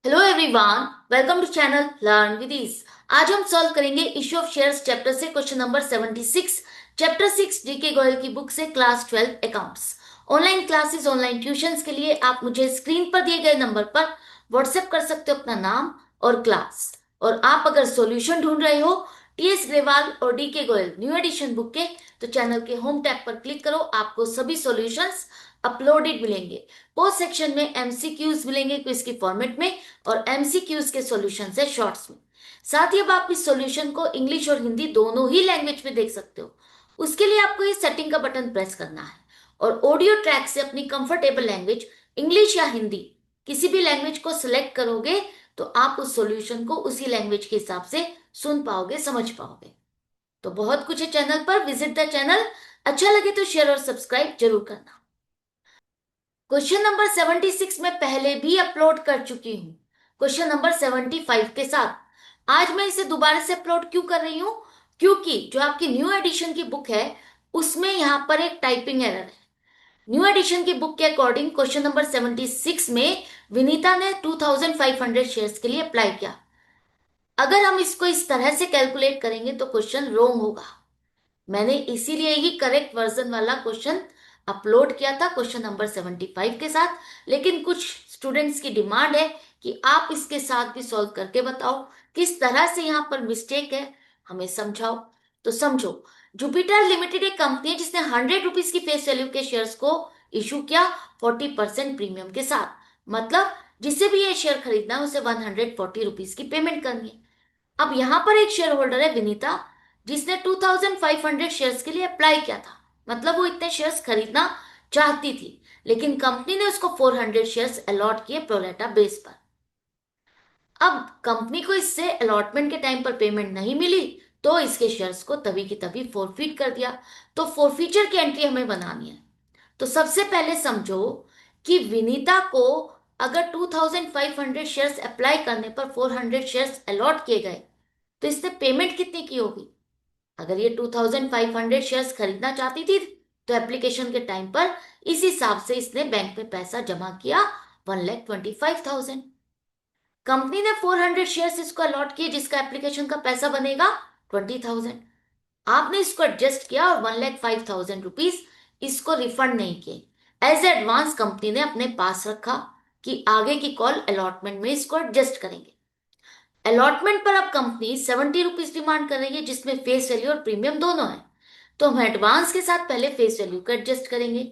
Hello everyone, welcome to channel learn with ease. आज हम solve करेंगे इश्यू ऑफ शेयर्स चैप्टर से question number 76। Chapter 6 GK Goyal की book से class 12 accounts. Online classes, online tuitions के लिए आप मुझे स्क्रीन पर दिए गए नंबर पर व्हाट्सएप कर सकते हो अपना नाम और क्लास। और आप अगर सॉल्यूशन ढूंढ रहे हो टीएस ग्रेवाल और DK Goyal new edition book के, तो चैनल के होम टैब पर क्लिक करो, आपको सभी सॉल्यूशंस अपलोडेड मिलेंगे। पोस्ट सेक्शन में एमसीक्यूज मिलेंगे क्विज की फॉर्मेट में, और एमसीक्यूज के सॉल्यूशन है शॉर्ट्स में। साथ ही अब आप इस सॉल्यूशन को इंग्लिश और हिंदी दोनों ही लैंग्वेज में देख सकते हो। उसके लिए आपको ये सेटिंग का बटन प्रेस करना है और ऑडियो ट्रैक से अपनी कंफर्टेबल लैंग्वेज, इंग्लिश या हिंदी, किसी भी लैंग्वेज को सिलेक्ट करोगे तो आप उस सॉल्यूशन को उसी लैंग्वेज के हिसाब से सुन पाओगे, समझ पाओगे। तो बहुत कुछ है चैनल पर, विजिट द चैनल। अच्छा लगे तो शेयर और सब्सक्राइब जरूर करना। क्वेश्चन नंबर 76 में पहले भी अपलोड कर चुकी हूं, क्वेश्चन नंबर 75 के साथ। आज मैं इसे दोबारा से अपलोड क्यों कर रही हूं? क्योंकि जो आपकी न्यू एडिशन की बुक है उसमें यहां पर एक टाइपिंग एरर है। न्यू एडिशन की बुक के अकॉर्डिंग क्वेश्चन नंबर 76 में विनीता ने 2500 शेयर्स के लिए अप्लाई किया। अगर हम इसको इस तरह से कैलकुलेट करेंगे तो क्वेश्चन रोंग होगा। मैंने इसीलिए ही करेक्ट वर्जन वाला क्वेश्चन अपलोड किया था क्वेश्चन नंबर 75 के साथ। लेकिन कुछ स्टूडेंट्स की डिमांड है कि आप इसके साथ भी सॉल्व करके बताओ किस तरह से यहां पर मिस्टेक है, हमें समझाओ। तो समझो, जुपिटर लिमिटेड एक कंपनी है जिसने 100 रुपीज की फेस वैल्यू के शेयर्स को इशू किया 40% प्रीमियम के साथ। मतलब जिसे भी ये शेयर खरीदना है उसे 140 रुपीज की पेमेंट करनी है। अब यहां पर एक शेयर होल्डर है विनीता, जिसने 2500 शेयर्स के लिए अप्लाई किया था। मतलब वो इतने शेयर्स खरीदना चाहती थी, लेकिन कंपनी ने उसको 400 शेयर्स अलॉट किए प्रोरेटा बेस पर। अब कंपनी को इससे अलॉटमेंट के टाइम पर पेमेंट नहीं मिली, तो इसके शेयर्स को तभी की तभी फोरफीट कर दिया। तो फोरफीचर की एंट्री हमें बनानी है। तो सबसे पहले समझो कि विनीता को अगर 2500 शेयर्स अप्लाई करने पर 400 शेयर्स अलॉट किए गए, तो इसने पेमेंट कितनी की होगी? अगर ये 2500 शेयर्स खरीदना चाहती थी तो एप्लीकेशन के टाइम पर इस हिसाब से इसने बैंक में पैसा जमा किया, 1,25,000। कंपनी ने 400 शेयर्स इसको अलॉट किए जिसका एप्लीकेशन का पैसा बनेगा 20,000। आपने इसको एडजस्ट किया और 1,05,000 रुपीज इसको रिफंड नहीं किए। एज एडवांस कंपनी ने अपने पास रखा कि आगे की कॉल अलॉटमेंट में इसको एडजस्ट करेंगे। अलॉटमेंट पर अब कंपनी 70 रुपीज डिमांड कर रही है जिसमें फेस वैल्यू और प्रीमियम दोनों है। तो हम एडवांस के साथ पहले फेस वैल्यू को एडजस्ट करेंगे।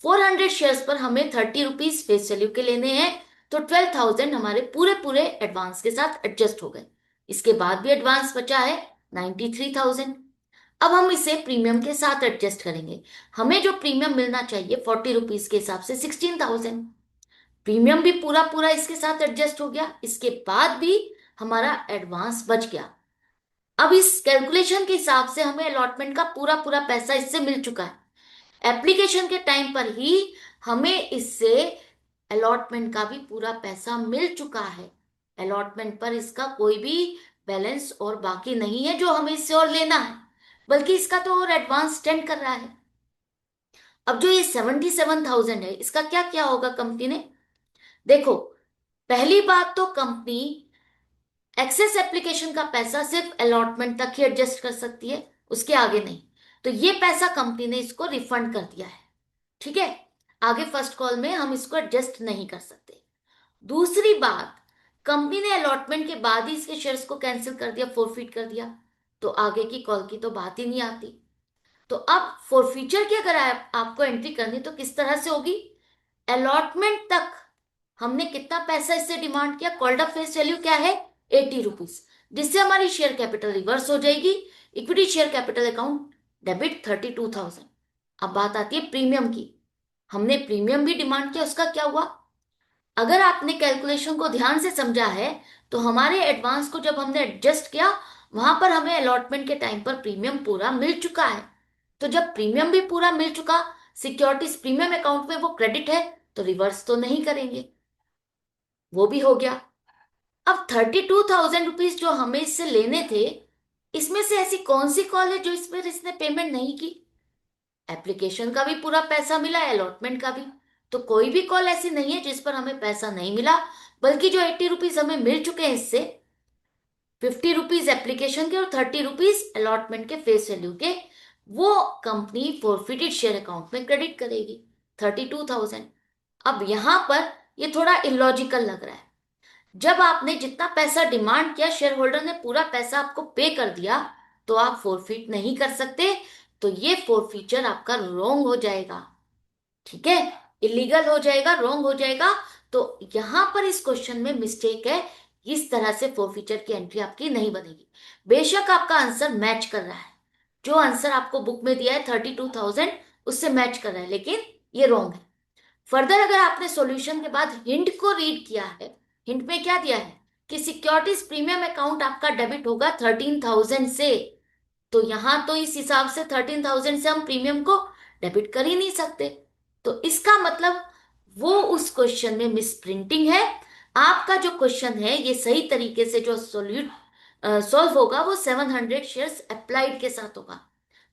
400 शेयर्स पर हमें 30 रुपीज फेस वैल्यू के लेने हैं, तो 12,000 हमारे पूरे पूरे एडवांस के साथ एडजस्ट हो गए। इसके बाद भी एडवांस बचा है 93,000। अब हम इसे प्रीमियम के साथ एडजस्ट करेंगे। हमें जो प्रीमियम मिलना चाहिए 40 रुपीज के हिसाब से 16,000। प्रीमियम भी पूरा पूरा इसके साथ एडजस्ट हो गया, इसके बाद भी हमारा एडवांस बच गया। अब इस कैलकुलेशन के हिसाब से हमें अलॉटमेंट का पूरा पूरा पैसा इससे मिल चुका है। एप्लीकेशन के टाइम पर ही हमें इससे अलॉटमेंट का भी पूरा पैसा मिल चुका है। अलॉटमेंट पर इसका कोई भी बैलेंस और बाकी नहीं है जो हमें इससे और लेना है, बल्कि इसका तो और एडवांस स्टेंड कर रहा है। अब जो ये 77,000 है इसका क्या क्या होगा कंपनी ने? देखो, पहली बात तो कंपनी एक्सेस एप्लीकेशन का पैसा सिर्फ अलॉटमेंट तक ही एडजस्ट कर सकती है, उसके आगे नहीं। तो ये पैसा कंपनी ने इसको रिफंड कर दिया है। ठीक है, आगे फर्स्ट कॉल में हम इसको एडजस्ट नहीं कर सकते। दूसरी बात, कंपनी ने अलॉटमेंट के बाद ही इसके शेयर्स को कैंसिल कर दिया, फोरफीट कर दिया, तो आगे की कॉल की तो बात ही नहीं आती। तो अब फॉरफीचर की अगर आपको एंट्री करनी तो किस तरह से होगी? अलॉटमेंट तक हमने कितना पैसा इससे डिमांड किया, कॉल्ड अप फेस वैल्यू क्या है, 80 रुपीज, जिससे हमारी शेयर कैपिटल रिवर्स हो जाएगी। Equity share capital account debit 32,000। अब बात आती है प्रीमियम की। हमने प्रीमियम भी डिमांड किया, उसका क्या हुआ? अगर आपने कैलकुलेशन को ध्यान से समझा है तो हमारे एडवांस को जब हमने एडजस्ट किया, वहां पर हमें अलॉटमेंट के टाइम पर प्रीमियम पूरा मिल चुका है। तो जब प्रीमियम भी पूरा मिल चुका, सिक्योरिटीज प्रीमियम अकाउंट में वो क्रेडिट है, तो रिवर्स तो नहीं करेंगे, वो भी हो गया। अब 32,000 रुपीज जो हमें इससे लेने थे, इसमें से ऐसी कौन सी कॉल है जो इसमें इसने पेमेंट नहीं की? एप्लीकेशन का भी पूरा पैसा मिला, अलॉटमेंट का भी। तो कोई भी कॉल ऐसी नहीं है जिस पर हमें पैसा नहीं मिला। बल्कि जो 80 रुपीज हमें मिल चुके हैं इससे 50 रुपीज एप्लीकेशन के और 30 रुपीज अलॉटमेंट के फेस वैल्यू के, वो कंपनी फॉरफिटेड शेयर अकाउंट में क्रेडिट करेगी 32,000। अब यहां पर ये थोड़ा इलॉजिकल लग रहा है। जब आपने जितना पैसा डिमांड किया, शेयर होल्डर ने पूरा पैसा आपको पे कर दिया, तो आप फोरफिट नहीं कर सकते। तो ये फोरफीचर आपका रोंग हो जाएगा, ठीक है, इलीगल हो जाएगा, रोंग हो जाएगा। तो यहां पर इस क्वेश्चन में मिस्टेक है। इस तरह से फोरफीचर की एंट्री आपकी नहीं बनेगी। बेशक आपका आंसर मैच कर रहा है, जो आंसर आपको बुक में दिया है 32,000 उससे मैच कर रहा है, लेकिन ये रॉन्ग है। फर्दर अगर आपने सॉल्यूशन के बाद हिंट को रीड किया है, हिंट में क्या दिया है कि सिक्योरिटीज प्रीमियम अकाउंट आपका डेबिट होगा 13,000 से, तो यहां तो इस हिसाब से 13,000 से हम प्रीमियम को डेबिट कर ही नहीं सकते। तो इसका मतलब वो उस क्वेश्चन में मिस प्रिंटिंग है। आपका जो क्वेश्चन है ये सही तरीके से जो सॉल्व होगा वो 700 शेयर्स अप्लाइड के साथ होगा।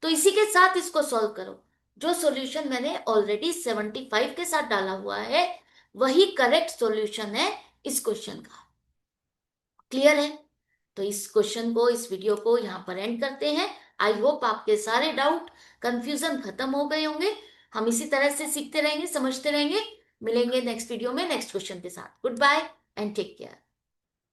तो इसी के साथ इसको सॉल्व करो। जो सॉल्यूशन मैंने ऑलरेडी 75 के साथ डाला हुआ है वही करेक्ट सॉल्यूशन है इस क्वेश्चन का। क्लियर है? तो इस क्वेश्चन को, इस वीडियो को यहां पर एंड करते हैं। आई होप आपके सारे डाउट, कंफ्यूजन खत्म हो गए होंगे। हम इसी तरह से सीखते रहेंगे, समझते रहेंगे। मिलेंगे नेक्स्ट वीडियो में नेक्स्ट क्वेश्चन के साथ। Good bye and take care.